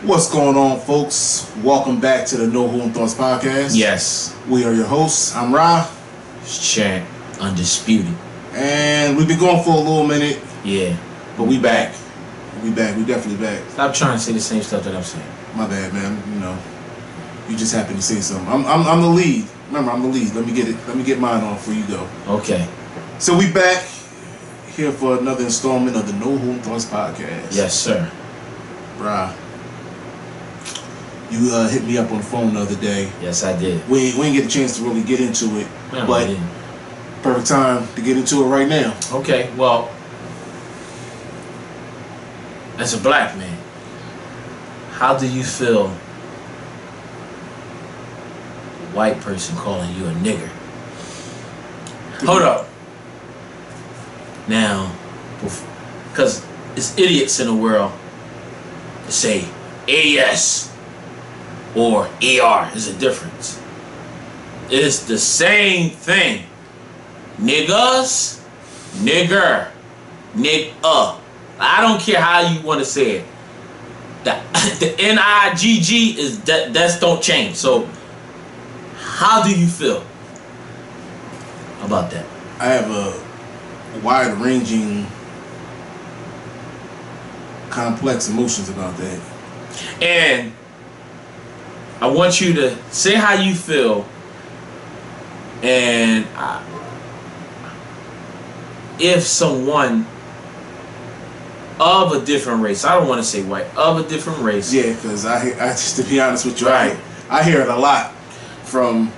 What's going on, folks? Welcome back to the No Home Thoughts podcast. Yes. We are your hosts. I'm Ra. It's Champ, undisputed. And we've been going for a little minute. Yeah. But we back. We back. We definitely back. Stop trying to say the same stuff that I'm saying. My bad, man. You know, you just happened to say something. I'm the lead. Remember, I'm the lead. Let me get it. Let me get mine on before you go. Okay. So we back here for another installment of the No Home Thoughts podcast. Yes, sir. Bruh. You hit me up on the phone the other day. Yes, I did. We ain't get a chance to really get into it, No, but I didn't. perfect time to get into it right now. Okay, well, as a black man, how do you feel a white person calling you a nigger? Hold up. Now, because it's idiots in the world that say AS or ER is a difference. It's the same thing. Niggas, nigger, nigga. I don't care how you want to say it. The NIGG is that's don't change. So how do you feel about that? I have a wide-ranging, complex emotions about that. And I want you to say how you feel, and if someone of a different race, I don't want to say white, of a different race. Yeah, because I just, to be honest with you, Right. I hear it a lot from.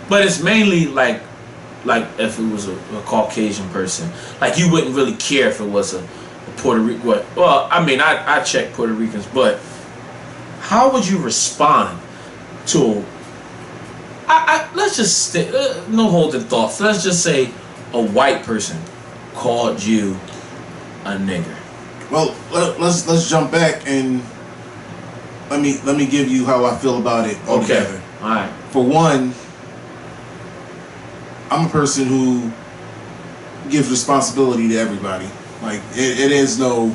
But it's mainly like if it was a Caucasian person, like you wouldn't really care if it was a Puerto Rican. Well, I mean, I check Puerto Ricans, but how would you respond to? Let's just stay, no holding thoughts. Let's just say a white person called you a nigger. Well, let's jump back and let me give you how I feel about it altogether. Okay. All right. For one, I'm a person who gives responsibility to everybody. Like it is no.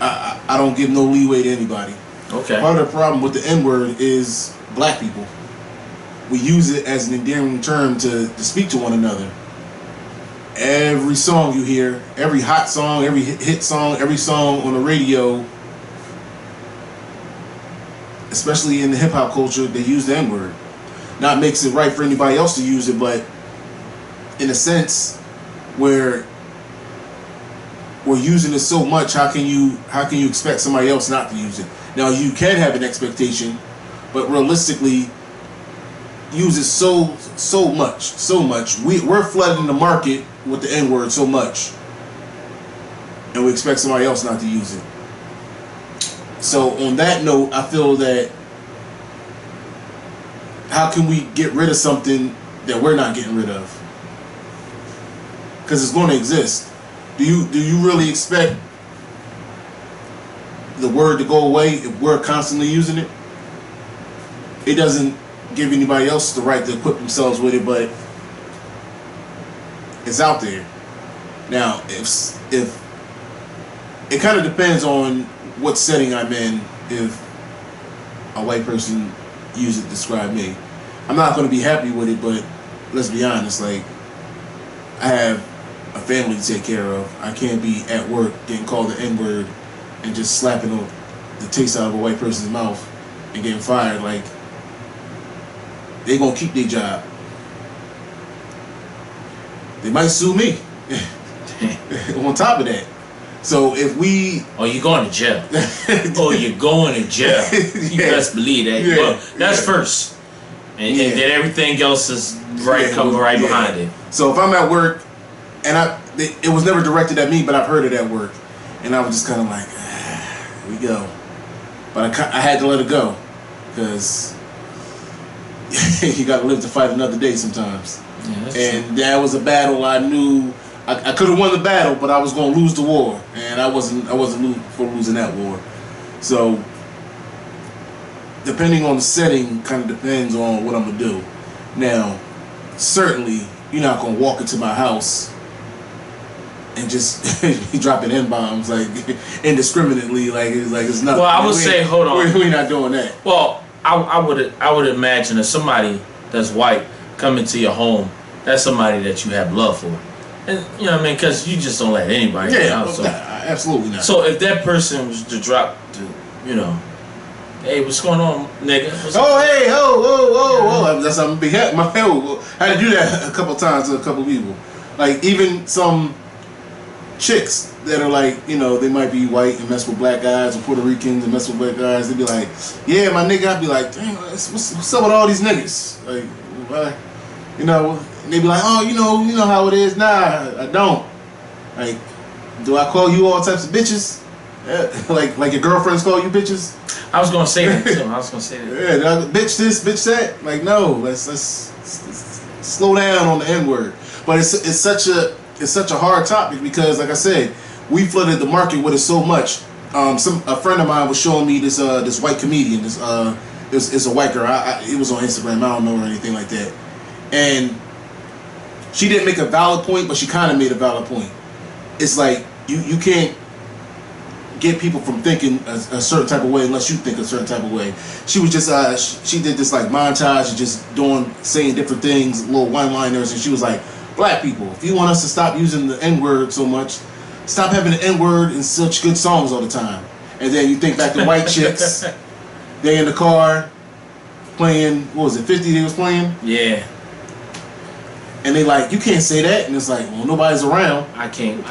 I don't give no leeway to anybody. Okay. Part of the problem with the N-word is black people. We use it as an endearing term to speak to one another. Every song you hear, every hot song, every hit song, every song on the radio, especially in the hip-hop culture, they use the N-word. Not makes it right for anybody else to use it, but in a sense where we're using it so much, how can you expect somebody else not to use it? Now you can have an expectation, but realistically, use it so much. We're flooding the market with the N-word so much, and we expect somebody else not to use it. So on that note, I feel that how can we get rid of something that we're not getting rid of? Because it's going to exist. Do you really expect the word to go away if we're constantly using it? It doesn't give anybody else the right to equip themselves with it, but it's out there. Now, if it kind of depends on what setting I'm in. If a white person use it to describe me, I'm not going to be happy with it, but let's be honest, like, I have a family to take care of. I can't be at work getting called the N-word and just slapping the taste out of a white person's mouth and getting fired. Like, they gonna keep their job. They might sue me on top of that. So if we... Oh, you're going to jail. You're going to jail. You best believe that. Yeah. Well, that's first. And then everything else is coming right behind it. So if I'm at work, and it was never directed at me, but I've heard it at work, and I was just kind of like, here we go. But I had to let it go, because you got to live to fight another day sometimes. Yeah, and that was a battle I knew I could have won the battle, but I was going to lose the war, and I wasn't for losing that war. So depending on the setting, kind of depends on what I'm gonna do. Now, certainly you're not gonna walk into my house and just dropping N-bombs like indiscriminately, like it's nothing. Well, I would say, hold on, we're not doing that. Well, I would imagine that somebody that's white coming to your home, that's somebody that you have love for, and you know what I mean, because you just don't let anybody. Yeah, out, so. Absolutely not. So if that person was to drop, you know, hey, what's going on, nigga? Hey, whoa. That's I'm big hat. My hell, I had to do that a couple times to a couple people. Like even some chicks that are like, you know, they might be white and mess with black guys, or Puerto Ricans and mess with black guys. They'd be like, yeah, my nigga. I'd be like, damn, what's up with all these niggas? Like, why? You know, and they'd be like, oh, you know how it is. Nah, I don't. Like, do I call you all types of bitches? Yeah, like your girlfriends call you bitches? I was gonna say that too. Yeah, bitch this, bitch that. Like, no, let's slow down on the N-word. But it's such a hard topic because, like I said, we flooded the market with it so much. A friend of mine was showing me this white comedian. It's a white girl. It was on Instagram. I don't know her or anything like that. And she didn't make a valid point, but she kind of made a valid point. It's like you can't get people from thinking a certain type of way unless you think a certain type of way. She was just she did this like montage of just saying different things, little one-liners, and she was like, black people, if you want us to stop using the N-word so much, stop having the N-word in such good songs all the time. And then you think back to white chicks, they in the car playing, what was it, 50 they was playing? Yeah. And they like, you can't say that, and it's like, well, nobody's around. I can't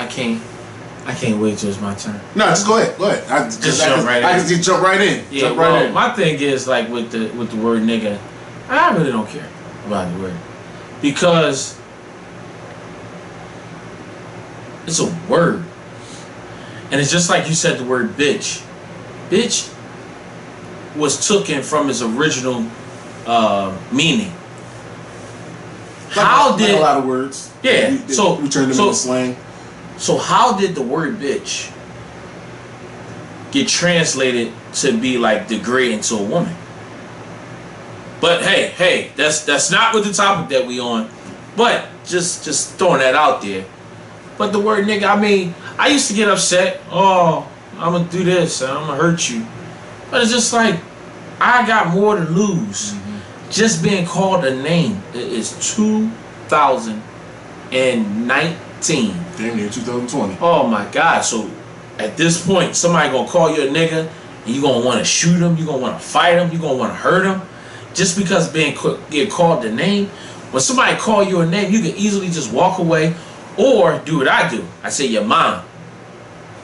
wait till it's my turn. No, just go ahead. I can just jump right in. Yeah, well, my thing is like with the word nigga, I really don't care about the word because it's a word, and it's just like you said the word bitch. Bitch was taken from its original meaning. How did a lot of words? Yeah, we turned them into slang. So how did the word bitch get translated to be like degrading to a woman? But hey, that's not what the topic that we on. But just throwing that out there. But the word nigga, I mean, I used to get upset. Oh, I'm gonna do this and I'm gonna hurt you. But it's just like I got more to lose. Just being called a name. It is 2019. Damn near 2020. Oh my God! So at this point, somebody gonna call you a nigga, and you gonna want to shoot him. You gonna want to fight him. You gonna want to hurt him, just because get called the name. When somebody call you a name, you can easily just walk away, or do what I do. I say your mom.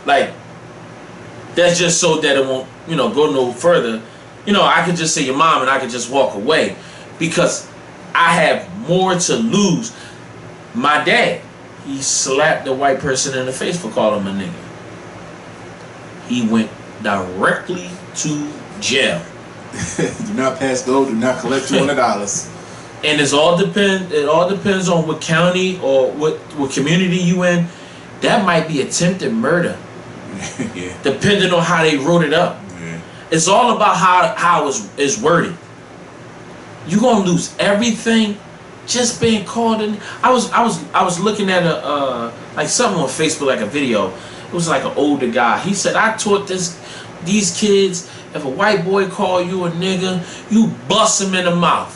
Like that's just so that it won't, go no further. I could just say your mom, and I could just walk away, because I have more to lose. My dad. He slapped the white person in the face for calling him a nigga. He went directly to jail. Do not pass go. Do not collect $200. And it all depends on what county or what community you in. That might be attempted murder. Yeah. Depending on how they wrote it up. Yeah. It's all about how it's worded. You're gonna lose everything. Just being called in. I was looking at like something on Facebook, like a video. It was like an older guy. He said, I taught these kids, if a white boy call you a nigga, you bust him in the mouth.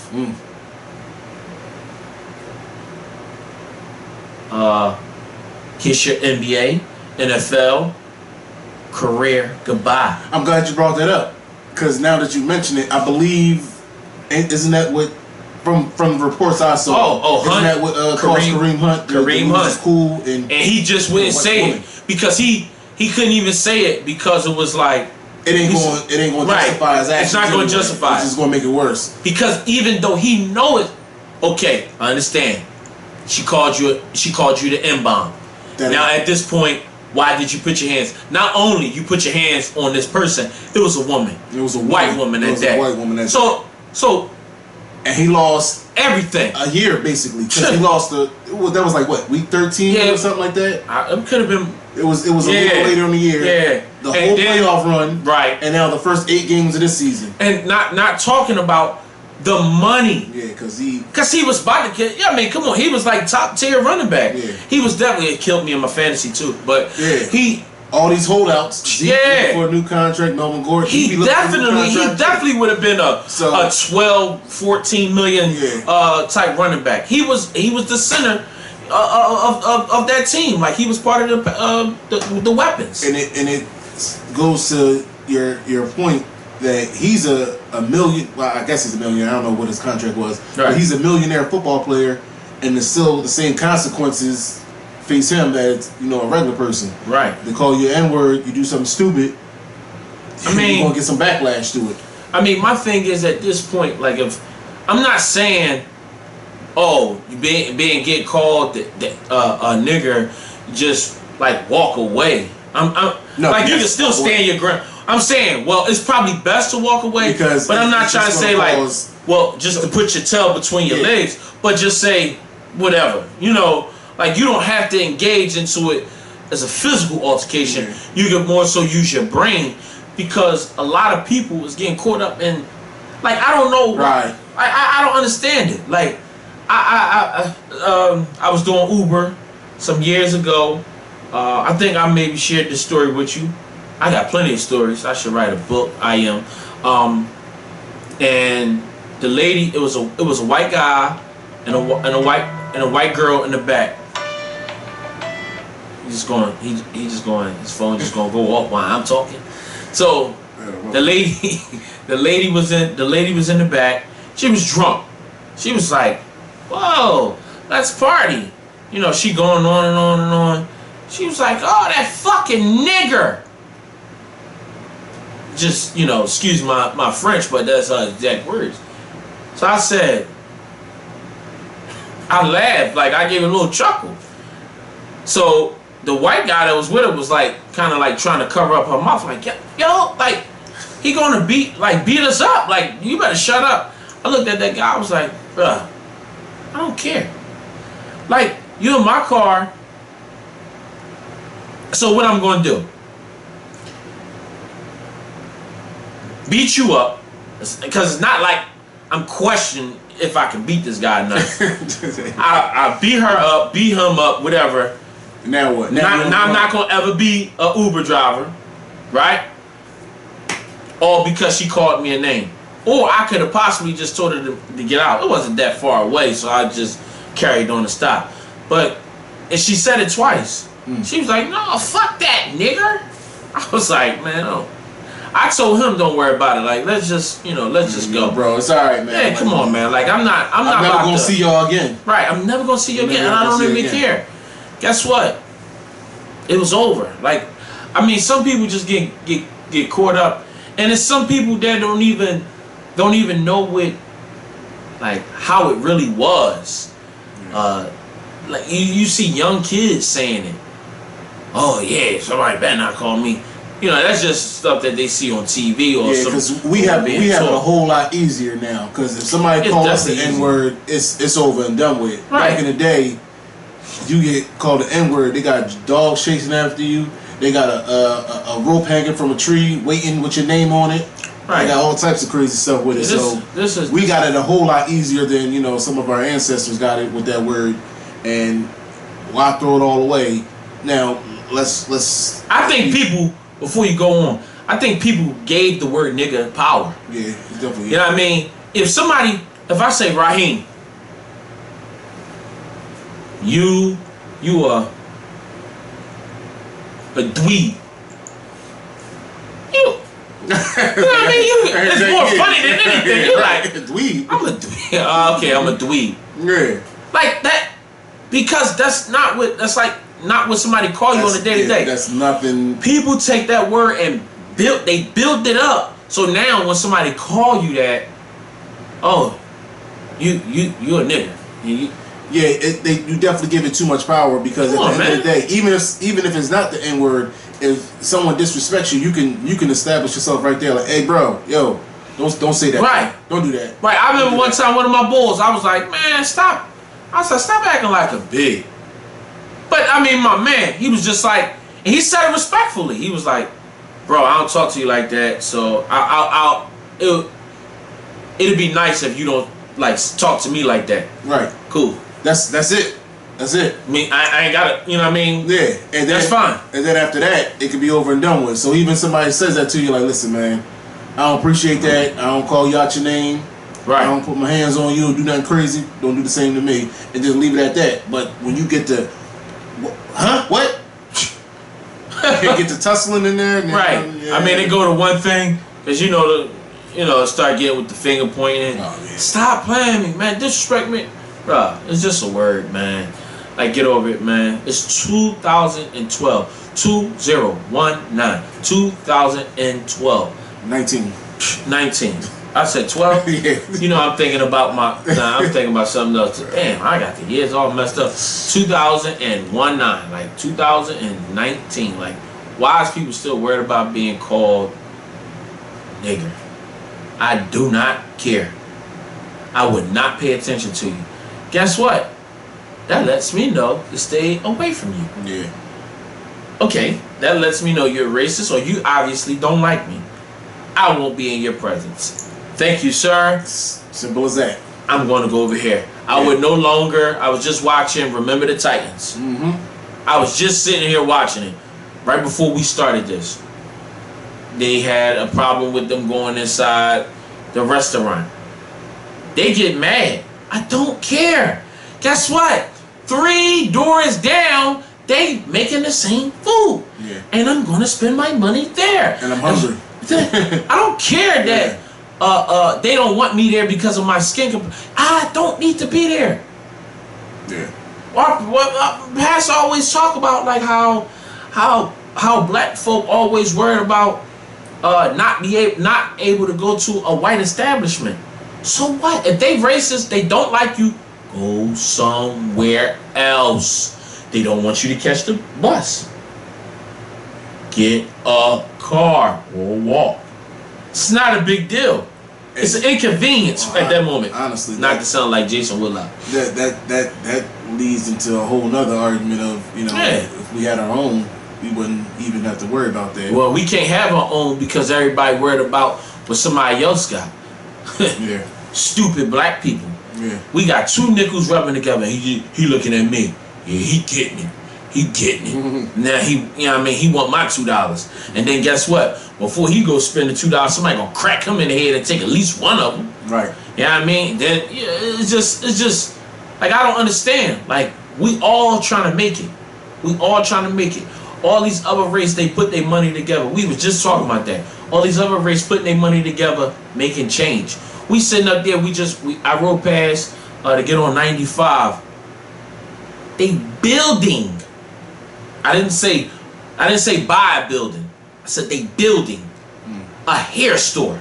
Kiss your NBA, NFL career goodbye. I'm glad you brought that up, because now that you mention it, I believe, isn't that what? From the reports I saw, Hunt, isn't that what Kareem Hunt? Kareem Hunt was cool, and he just wouldn't say it because he couldn't even say it because it was like it ain't going to justify his actions. It's not going to justify. It's just going to make it worse. Because even though he know it, okay, I understand. She called you the N-bomb. Now at this point, why did you put your hands? Not only you put your hands on this person, it was a woman. It was a white woman at that. So. And he lost everything. A year, basically. Because he lost that was like what, week 13 or something like that? It could have been. It was a little later in the year. Yeah. The whole playoff run. Right. And now the first 8 games of this season. And not talking about the money. Yeah, because he was about to get. Yeah, I mean, come on, he was like top tier running back. Yeah. He was definitely, it killed me in my fantasy too. But yeah, all these holdouts. Zeke for a new contract. Melvin Gordon. He definitely would have been a 12, 14 million type running back. He was the center of that team. Like, he was part of the weapons. And it goes to your point that he's a million. Well, I guess he's a millionaire. I don't know what his contract was, but he's a millionaire football player, and there's still the same consequences face him that a regular person. Right. They call you N-word. You do something stupid. I mean, you're gonna get some backlash to it. I mean, my thing is, at this point, like, if I'm not saying, oh, you get called a nigger, just like walk away. No, like, you can still stand your ground. I'm saying, well, it's probably best to walk away, but I'm not trying to say like, well, just to put your tail between your legs, but just say whatever. Like, you don't have to engage into it as a physical altercation. You can more so use your brain, because a lot of people is getting caught up in, like, I don't know. Right. I don't understand it. Like, I was doing Uber some years ago. I think I maybe shared this story with you. I got plenty of stories. I should write a book. I am. And the lady, it was a white guy and a white girl in the back. He's just going. His phone just gonna go off while I'm talking. So the lady was in the back. She was drunk. She was like, "Whoa, let's party." She going on and on and on. She was like, "Oh, that fucking nigger." Just, excuse my French, but that's her exact words. So I said, I laughed, like, I gave a little chuckle. So the white guy that was with her was like, kind of like trying to cover up her mouth, like, yo, like, he gonna beat us up, like, you better shut up. I looked at that guy, I was like, bruh, I don't care. Like, you in my car, so what I'm gonna do? Beat you up, because it's not like I'm questioning if I can beat this guy or not. I beat her up, beat him up, whatever. Now what? Now I'm not gonna ever be a Uber driver, right? All because she called me a name. Or I could have possibly just told her to get out. It wasn't that far away, so I just carried on to stop. And she said it twice. She was like, "No, fuck that, nigger." I was like, man, oh. I told him, don't worry about it. Like, let's just go, bro. It's all right, man. Yeah, come on, man. Like, I'm not never gonna see y'all again. Right, I'm never gonna see you again, and I don't even care. Guess what? It was over. Like, I mean, some people just get caught up, and it's some people that don't even know what, like, how it really was. Like, you see young kids saying it. Oh yeah, somebody better not call me. That's just stuff that they see on TV or something. Because we have it a whole lot easier now. Because if somebody calls us the N-word, it's over and done with. Right. Back in the day, you get called the N-word, they got dogs chasing after you. They got a rope hanging from a tree waiting with your name on it. Right. They got all types of crazy stuff with it. We got it a whole lot easier than some of our ancestors got it with that word. And why throw it all away? Now let's. I think people. Before you go on, I think people gave the word nigga power. Yeah, definitely. You know what I mean? If I say Raheem, you are a dweeb. You know what I mean? It's more funny than anything. You're like, dweeb. I'm a dweeb. Okay, I'm a dweeb. Yeah. Like that, because that's not what somebody call you on a day-to-day. That's nothing. People take that word and build it up. So now when somebody call you that, oh, you a nigga. You definitely give it too much power, because at the end of the day, even if it's not the N-word, if someone disrespects you, you can establish yourself right there. Like, hey, bro, yo, don't say that. Right. Don't do that. Right. I remember one time one of my bulls, I was like, man, stop. I said, stop acting like a big. But I mean, my man, he was just like, and he said it respectfully. He was like, "Bro, I don't talk to you like that. So it'd be nice if you don't like talk to me like that. Right. Cool. That's it. That's it. I mean, I ain't got to, you know what I mean? Yeah. And then, that's fine. And then after that, it could be over and done with. So even somebody says that to you, like, listen, man, I don't appreciate that. I don't call you out your name. Right. I don't put my hands on you. Do nothing crazy. Don't do the same to me. And just leave it at that. But when you get to, what? You get to tussling in there. Right. Yeah. I mean, they go to one thing because start getting with the finger pointing. Oh, yeah. Stop playing me, man. Disrespect me, bruh. It's just a word, man. Like, get over it, man. It's 2012. 2019. 2012. 19. I said 12. Yeah. You know, I'm thinking about I'm thinking about something else. Damn, I got the years all messed up. 2019, like 2019. Like, why is people still worried about being called nigger? I do not care. I would not pay attention to you. Guess what? That lets me know to stay away from you. Yeah. Okay, that lets me know you're racist or you obviously don't like me. I won't be in your presence. Thank you, sir. Simple as that. I'm going to go over here. I would no longer. I was just watching Remember the Titans. Mm-hmm. I was just sitting here watching it right before we started this. They had a problem with them going inside the restaurant. They get mad. I don't care. Guess what? 3 doors down, they making the same food. Yeah. And I'm going to spend my money there. And I'm hungry. I don't care that they don't want me there because of my skin. I don't need to be there. Yeah. Pastor always talk about like how black folk always worried about not able to go to a white establishment. So what? If they racist, they don't like you, go somewhere else. They don't want you to catch the bus. Get a car or walk. It's not a big deal. It's an inconvenience at that moment. Honestly, not to sound like Jason Whitlock. That leads into a whole nother argument of, if we had our own, we wouldn't even have to worry about that. Well, we can't have our own because everybody worried about what somebody else got. Yeah. Stupid black people. Yeah. We got 2 nickels rubbing together. He looking at me. Yeah, he getting it. He getting it. Mm-hmm. Now he want my $2. And then guess what? Before he go spend the $2, somebody gonna crack him in the head and take at least one of them. Right. You know what I mean? Then it's just like I don't understand. Like we all trying to make it. We all trying to make it. All these other races, they put their money together. We was just talking about that. All these other races putting their money together, making change. We sitting up there. I rode past to get on 95. They building. I didn't say buy a building. I said they building a hair store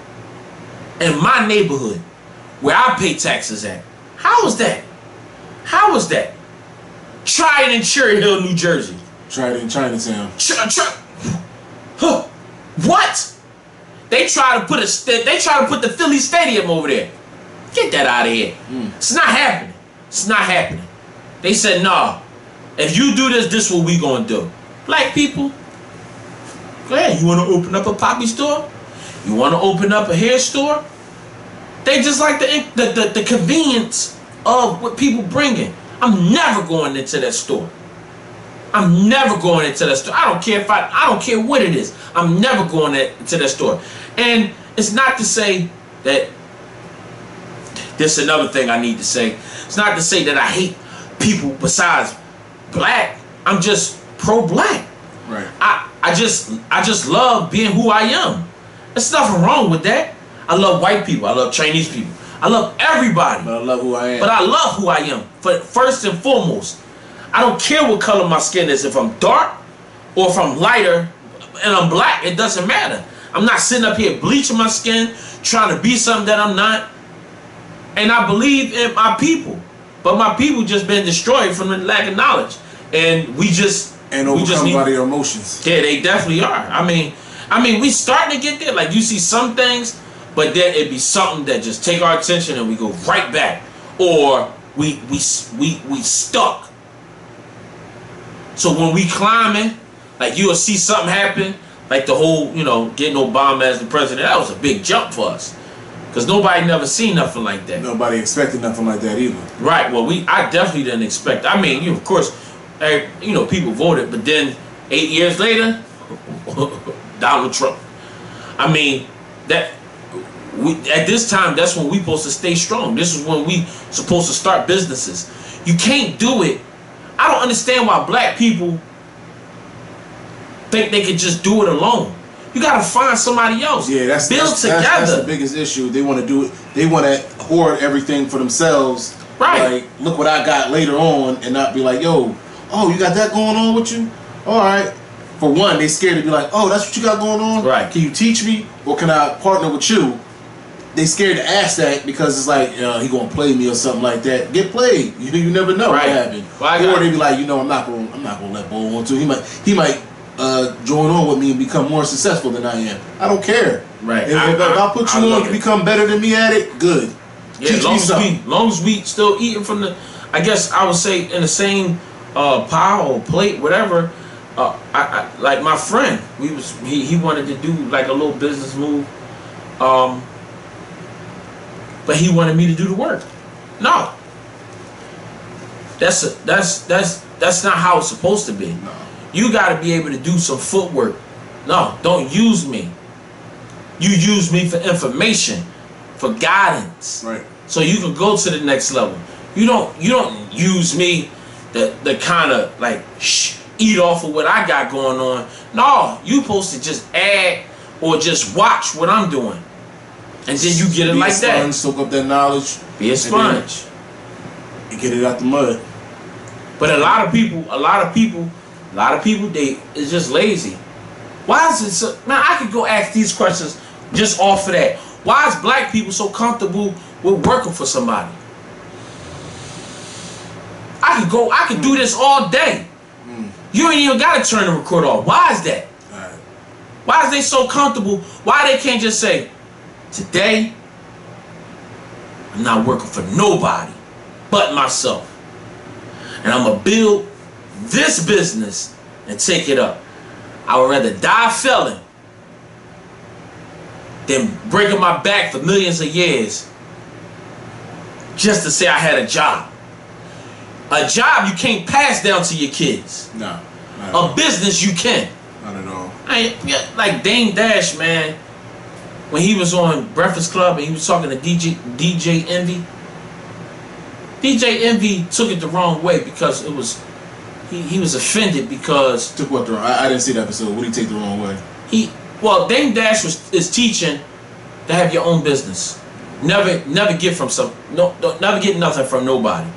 in my neighborhood where I pay taxes at. How was that? How was that? Try it in Cherry Hill, New Jersey. Try it in Chinatown. What? They try to put the Philly Stadium over there. Get that out of here. It's not happening. It's not happening. They said, no. If you do this, this is what we gonna do. Black people, go ahead. You wanna open up a poppy store? You wanna open up a hair store? They just like the convenience of what people bringing. I'm never going into that store. I'm never going into that store. I don't care what it is. I'm never going into that store. And it's not to say that this is another thing I need to say. It's not to say that I hate people besides black. I'm just pro-black. Right. I just love being who I am. There's nothing wrong with that. I love white people. I love Chinese people. I love everybody. But I love who I am. But I love who I am. First and foremost, I don't care what color my skin is. If I'm dark or if I'm lighter and I'm black, it doesn't matter. I'm not sitting up here bleaching my skin, trying to be something that I'm not. And I believe in my people. But my people just been destroyed from the lack of knowledge. And we just overcome by their emotions. Yeah, they definitely are. I mean, we starting to get there. Like you see some things, but then it be something that just take our attention and we go right back. Or we stuck. So when we climbing, like you'll see something happen, like the whole, getting Obama as the president, that was a big jump for us. Because nobody never seen nothing like that. Nobody expected nothing like that either. Right. Well, I definitely didn't expect. I mean, of course, people voted, but then 8 years later, Donald Trump. I mean, at this time, that's when we supposed to stay strong. This is when we supposed to start businesses. You can't do it. I don't understand why black people think they can just do it alone. You gotta find somebody else. Yeah, that's together. That's the biggest issue. They want to do it. They want to hoard everything for themselves. Right. Like, look what I got later on, and not be like, yo, oh, you got that going on with you? All right. For one, they scared to be like, oh, that's what you got going on? Right. Can you teach me, or can I partner with you? They scared to ask that because it's like, he gonna play me or something like that. Get played. You never know what happened. Well, or they be like, I'm not gonna let Bo on to. He might join on with me and become more successful than I am. I don't care. Right. If I put you on to become better than me at it, good. Yeah, long as we still eating from the, I guess I would say in the same pile or plate, whatever. I like my friend. He wanted to do like a little business move, but he wanted me to do the work. No. That's not how it's supposed to be. No. You got to be able to do some footwork. No, don't use me. You use me for information, for guidance. Right. So you can go to the next level. You don't use me the kind of like eat off of what I got going on. No, you supposed to just add or just watch what I'm doing. And then you get it like that. Be a sponge, soak up that knowledge. Be a sponge. You get it out the mud. But a lot of people, they is just lazy. Why is it so? Man, I could go ask these questions just off of that. Why is black people so comfortable with working for somebody? I could do this all day. You ain't even gotta turn the recorder off. Why is that? Right. Why is they so comfortable? Why they can't just say, today, I'm not working for nobody but myself. And I'm gonna build this business and take it up. I would rather die felon than breaking my back for millions of years just to say I had a job. A job you can't pass down to your kids. No. A business you can. Not at all. Like Dame Dash, man, when he was on Breakfast Club and he was talking to DJ Envy. DJ Envy took it the wrong way because it was he was offended because took what the wrong? I didn't see the episode. What did he take the wrong way? Dame Dash is teaching to have your own business. Never get never get nothing from nobody.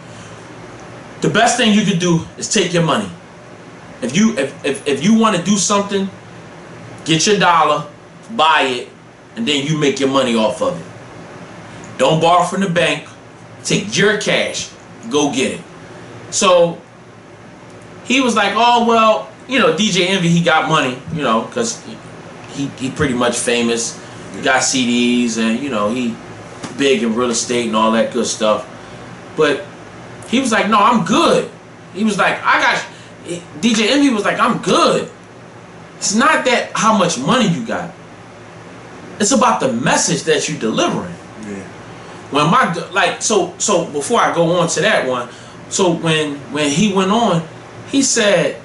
The best thing you could do is take your money. If you want to do something, get your dollar, buy it, and then you make your money off of it. Don't borrow from the bank. Take your cash, go get it. So he was like, oh well, DJ Envy, he got money, because he pretty much famous. He got CDs and he big in real estate and all that good stuff. But he was like, no, I'm good. He was like, DJ Envy was like, I'm good. It's not that how much money you got. It's about the message that you're delivering. Yeah. When so before I go on to that one, so when he went on, he said,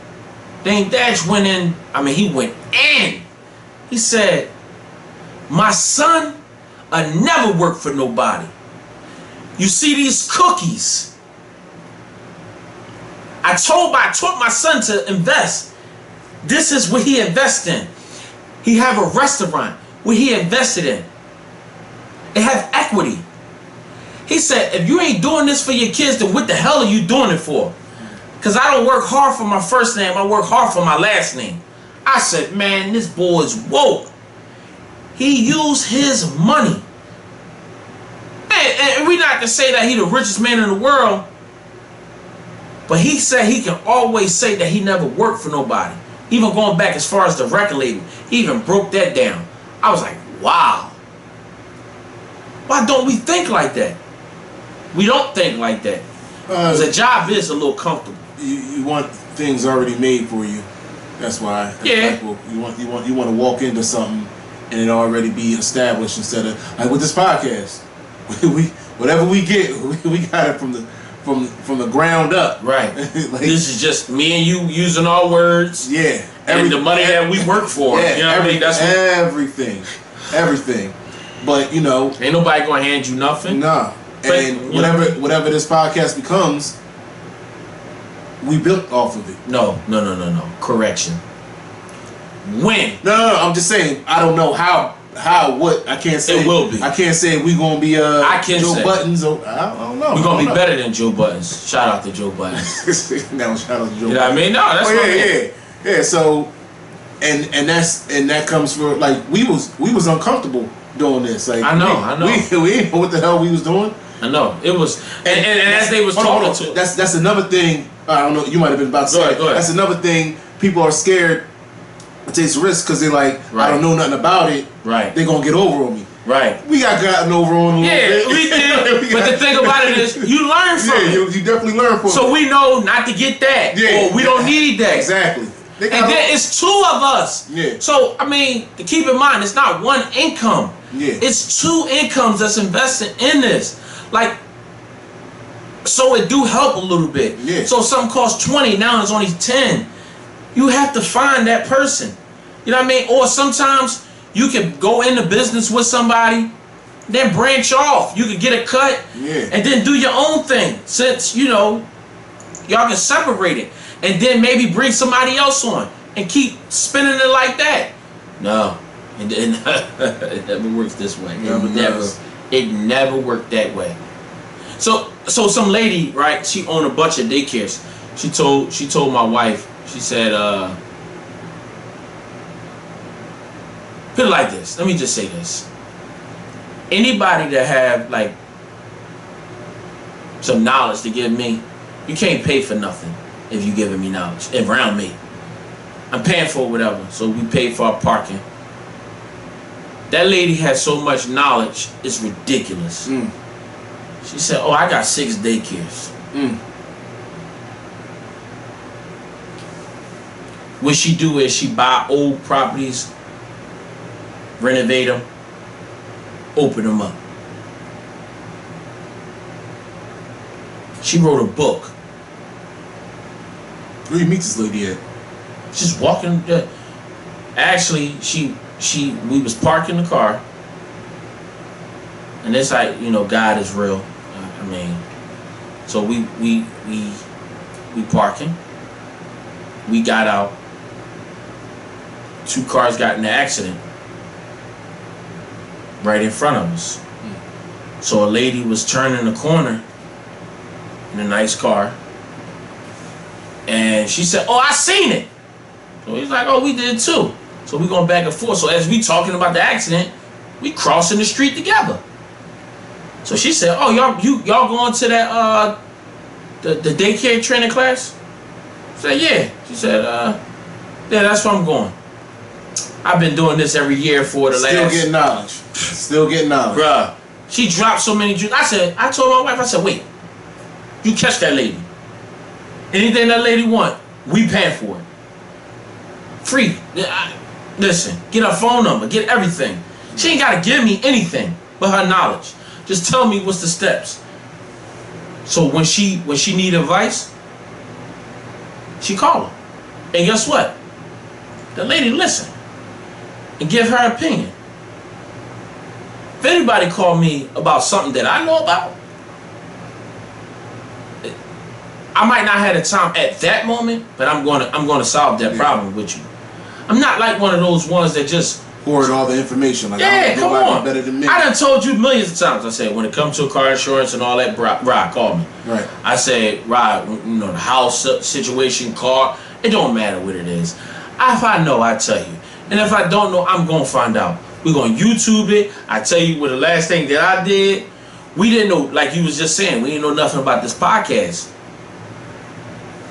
Dame Dash went in. I mean, he went in. He said, my son, I never work for nobody. You see these cookies? I taught my son to invest. This is what he invests in. He have a restaurant where he invested in. It have equity. He said, if you ain't doing this for your kids, then what the hell are you doing it for? Because I don't work hard for my first name. I work hard for my last name. I said, man, this boy is woke. He used his money. And we not to say that he the richest man in the world, but he said he can always say that he never worked for nobody. Even going back as far as the record label, he even broke that down. I was like, wow. Why don't we think like that? We don't think like that. Because a job is a little comfortable. You want things already made for you. That's why. Yeah. You want to walk into something and it already be established instead of like with this podcast. We whatever we get, we got it from the ground up. Right. Like, this is just me and you using our words. Yeah. And the money that we work for. Yeah, you know what I mean? That's everything. But you know, ain't nobody gonna hand you nothing. Nah. And whatever this podcast becomes, we built off of it. No. Correction. When? No. I'm just saying. I don't know how. What? I can't say. It will be. I can't say we gonna be I can Joe say. Buttons. Or, I don't know. We're gonna be better than Joe Buttons. Shout out to Joe Buttons. Now shout out to Joe. You know what I mean? No, that's yeah. So, and that comes for like we was uncomfortable doing this. Like I know. We didn't know what the hell we was doing. I know it was, and as they was talking to, that's another thing. I don't know. You might have been about to say. Go ahead. That's another thing. People are scared to take risks because they're like, right. I don't know nothing about it. Right. They're gonna get over on me. Right. We got gotten over on a little bit. We did. But the thing about it is, you learn from it. You definitely learn from it. So we know not to get that. Yeah. Or we don't need that. Exactly. And then it's two of us. Yeah. So I mean, to keep in mind, it's not one income. Yeah. It's two incomes that's invested in this. Like, so it do help a little bit. Yeah. So if something costs 20, now it's only 10. You have to find that person. You know what I mean? Or sometimes you can go into business with somebody, then branch off. You could get a cut, and then do your own thing. Since, you know, y'all can separate it. And then maybe bring somebody else on and keep spinning it like that. No. And it never works this way. It never worked that way. So some lady, right, she owned a bunch of daycares. She told my wife, she said, put it like this. Let me just say this. Anybody that have like some knowledge to give me, you can't pay for nothing if you giving me knowledge around me. I'm paying for whatever, so we pay for our parking. That lady has so much knowledge, it's ridiculous. She said, "Oh, I got 6 daycares." What she do is she buy old properties, renovate them, open them up. She wrote a book. Where you meet this lady at? She's walking. Actually, we was parking the car, and it's like, you know, God is real. I mean, so we parking. We got out. 2 cars got in an accident right in front of us. So a lady was turning the corner in a nice car, and she said, "Oh, I seen it." So he's like, "Oh, we did too." So we going back and forth. So as we talking about the accident, we crossing the street together. So she said, "Oh, y'all going to that the daycare training class?" I said, "Yeah." She said, "Yeah, that's where I'm going. I've been doing this every year for the last." Still getting knowledge. Bruh, she dropped so many jewels. I told my wife, I said, "Wait, you catch that lady. Anything that lady want, we paying for it. Free. Listen, get her phone number, get everything. She ain't gotta give me anything but her knowledge. Just tell me what's the steps." So when she need advice, she call her. And guess what? The lady listen and give her opinion. If anybody call me about something that I know about, I might not have the time at that moment, but I'm gonna solve that problem with you. I'm not like one of those ones that just hoard all the information. Like, yeah, come on. Better than me. I done told you millions of times. I said, when it comes to car insurance and all that, Rod, call me. Right. I said, Rod, you know, the house situation, car, it don't matter what it is. If I know, I tell you. And if I don't know, I'm gonna find out. We're gonna YouTube it. I tell you what the last thing that I did, we didn't know, like you was just saying, we didn't know nothing about this podcast.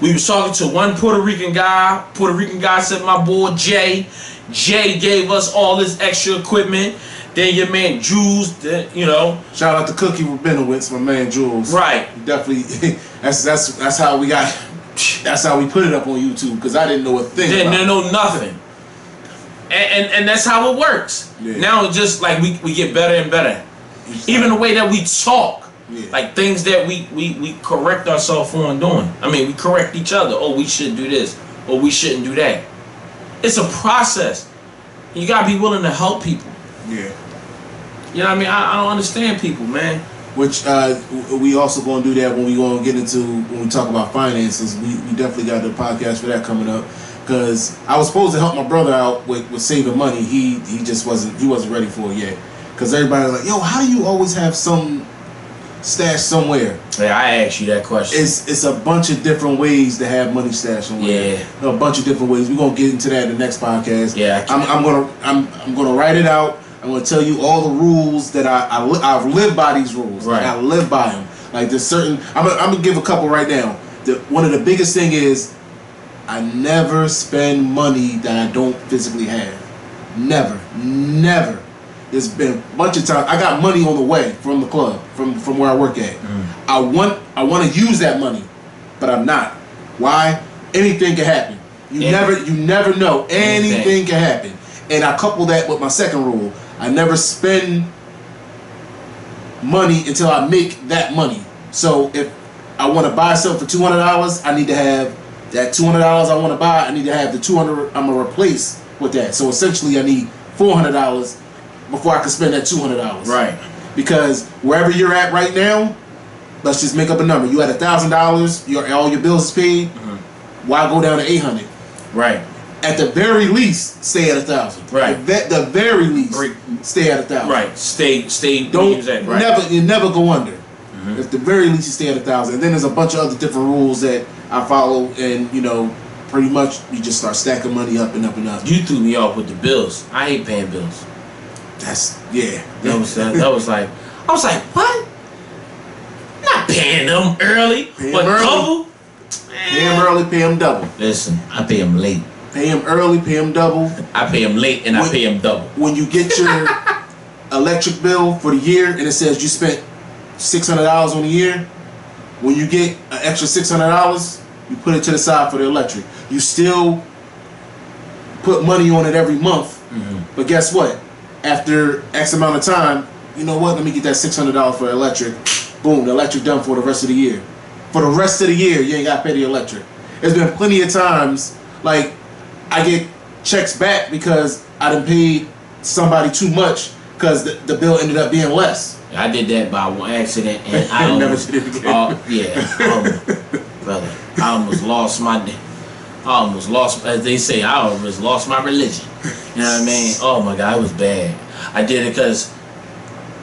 We was talking to one Puerto Rican guy. Puerto Rican guy said, "My boy Jay." Jay gave us all this extra equipment. Then your man Jules, you know. Shout out to Cookie Rabinowitz, my man Jules. Right. Definitely. That's how we got. That's how we put it up on YouTube, because I didn't know a thing. Didn't know nothing. And that's how it works. Yeah. Now it's just like we get better and better. Even the way that we talk. Yeah. Like things that we correct ourselves on doing. I mean, we correct each other. Oh, we should do this. Or we shouldn't do that. It's a process. You gotta be willing to help people. Yeah. You know what I mean? I don't understand people, man. Which we also gonna do that when we gonna get into when we talk about finances. We definitely got the podcast for that coming up. Because I was supposed to help my brother out with saving money. He just wasn't ready for it yet. Because everybody was like, yo, how do you always have some stashed somewhere? Yeah, I asked you that question. It's a bunch of different ways to have money stashed somewhere. Yeah. A bunch of different ways. We're gonna get into that in the next podcast. Yeah, I'm gonna write it out. I'm gonna tell you all the rules that I've lived by these rules. Right. Like I live by them. Like there's certain. I'm gonna give a couple right now. One of the biggest thing is I never spend money that I don't physically have. Never. There's been a bunch of times I got money on the way from the club, from where I work at. I want to use that money, but I'm not. Why? Anything can happen. You never know. Anything can happen. And I couple that with my second rule. I never spend money until I make that money. So if I want to buy something for $200, I need to have that $200 I want to buy. I need to have the $200 I'm gonna replace with that. So essentially, I need $400 before I can spend that $200. Right. Because wherever you're at right now, let's just make up a number. You had $1,000. All your bills is paid. Why go down to $800? Right. At the very least, stay at $1,000. Right. The very least, stay at $1,000. Right. Stay. Don't right. never go under. At the very least, you stay at $1,000. And then there's a bunch of other different rules that I follow, and pretty much you just start stacking money up and up and up. You threw me off with the bills. I hate paying bills. That was like I was like, what? I'm not paying them early. Pay But them early. couple? Pay them early, pay them double. Listen, I pay them late. Pay them early, pay them double. I pay them late and I pay them double. When you get your electric bill for the year and it says you spent $600 on the year, when you get an extra $600, you put it to the side for the electric. You still put money on it every month, but guess what? After X amount of time, you know what? Let me get that $600 for the electric. Boom, the electric done for the rest of the year. For the rest of the year, you ain't got to pay the electric. There's been plenty of times, like, I get checks back because I done paid somebody too much because the bill ended up being less. I did that by one accident and I never almost, did it again. Brother, I almost lost as they say, I almost lost my religion. You know what I mean? Oh my God, it was bad. I did it because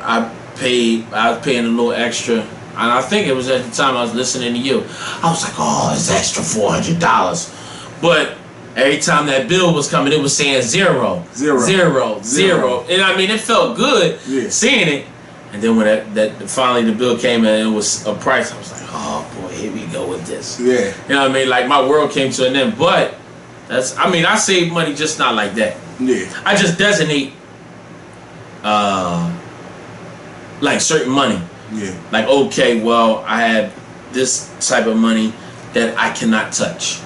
I was paying a little extra, and I think it was at the time I was listening to you. I was like, oh, it's extra $400. But every time that bill was coming, it was saying zero. And I mean, it felt good seeing it. And then when that finally the bill came and it was a price, I was like, oh boy, here we go with this. Yeah. You know what I mean? Like my world came to an end. But I save money just not like that. Yeah. I just designate like certain money. Yeah. Like, okay, well, I have this type of money that I cannot touch.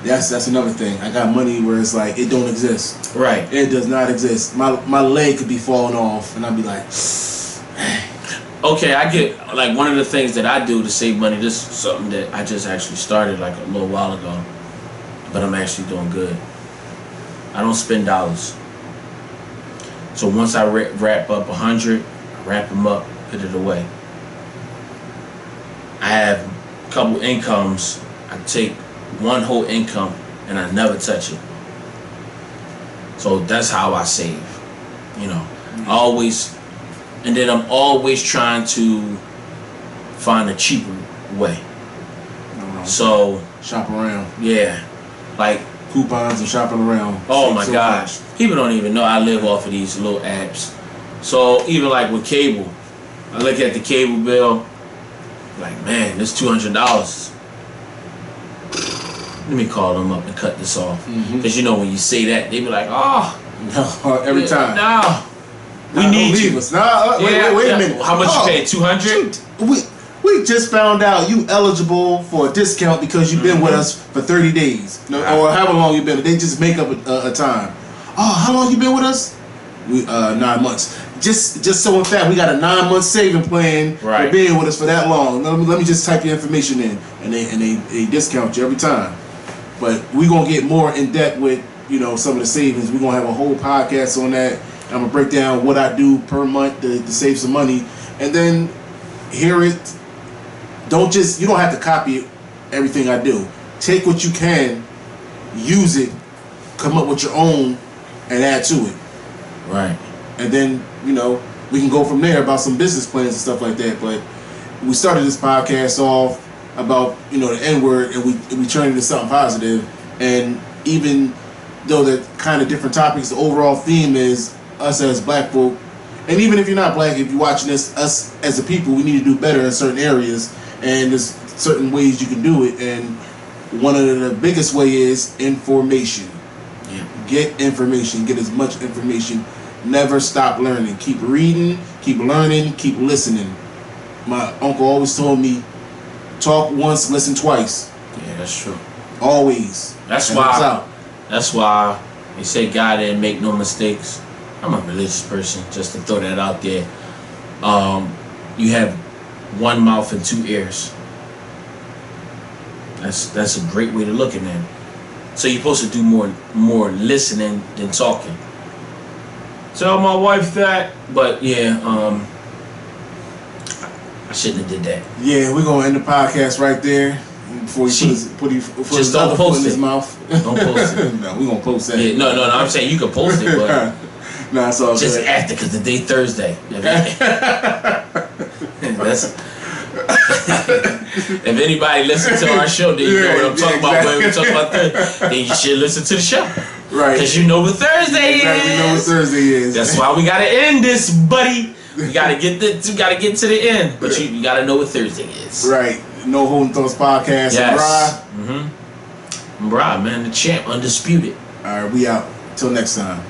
That's another thing. I got money where it's like it don't exist. Right. It does not exist. My leg could be falling off and I'd be like, okay, I get like one of the things that I do to save money. This is something that I just actually started like a little while ago, but I'm actually doing good. I don't spend dollars. So once I wrap up 100, I wrap them up, put it away. I have a couple incomes. I take one whole income and I never touch it. So that's how I save. Always. And then I'm always trying to find a cheaper way. So shop around. Yeah. Like coupons and shopping around. Oh my gosh. People don't even know I live off of these little apps. So even like with cable, I look at the cable bill, like, man, this $200. Let me call them up and cut this off. Because when you say that, they be like, oh. No, every time. No. We need you. Wait a minute. How much you pay? $200? We just found out you eligible for a discount because you've been with us for 30 days. Or however long you've been. They just make up a time. oh, how long you been with us? We 9 months. Just so in fact, we got a 9-month saving plan Right. for being with us for that long. Let me just type your information in, and they discount you every time. But we gonna get more in depth with some of the savings. We gonna have a whole podcast on that. I'm gonna break down what I do per month to save some money, and then hear it. You don't have to copy everything I do. Take what you can, use it, come up with your own, and add to it. Right. And then, we can go from there about some business plans and stuff like that. But we started this podcast off about, the N-word, and we turned it into something positive. And even though they're kind of different topics, the overall theme is us as black folk. And even if you're not black, if you're watching this, us as a people, we need to do better in certain areas. And there's certain ways you can do it. And one of the biggest way is information. Yeah. Get information. Get as much information. Never stop learning. Keep reading. Keep learning. Keep listening. My uncle always told me, talk once, listen twice. Yeah, that's true. Always. That's And why. it's out. That's why they say God didn't make no mistakes. I'm a religious person, just to throw that out there. You have one mouth and 2 ears. That's a great way to look at it. So you're supposed to do more listening than talking. Tell my wife that, but yeah, I shouldn't have did that. Yeah, we're gonna end the podcast right there before he put his don't other foot post in his it. mouth. Don't post it. No, we're gonna post that. Yeah, no. I'm saying you can post it, but Nah, it's all just good. after, because the day Thursday. That's. If anybody listens to our show, then you know what I'm talking about. When we talk about Thursday, then you should listen to the show. Right. Because you know what Thursday Exactly know what is. Thursday is. That's why we gotta end this, buddy. We gotta get to the end, but you gotta know what Thursday is. Right. No Holding Thoughts podcast. Yes. Mm-hmm. Bra, man, the champ, undisputed. All right, we out. Till next time.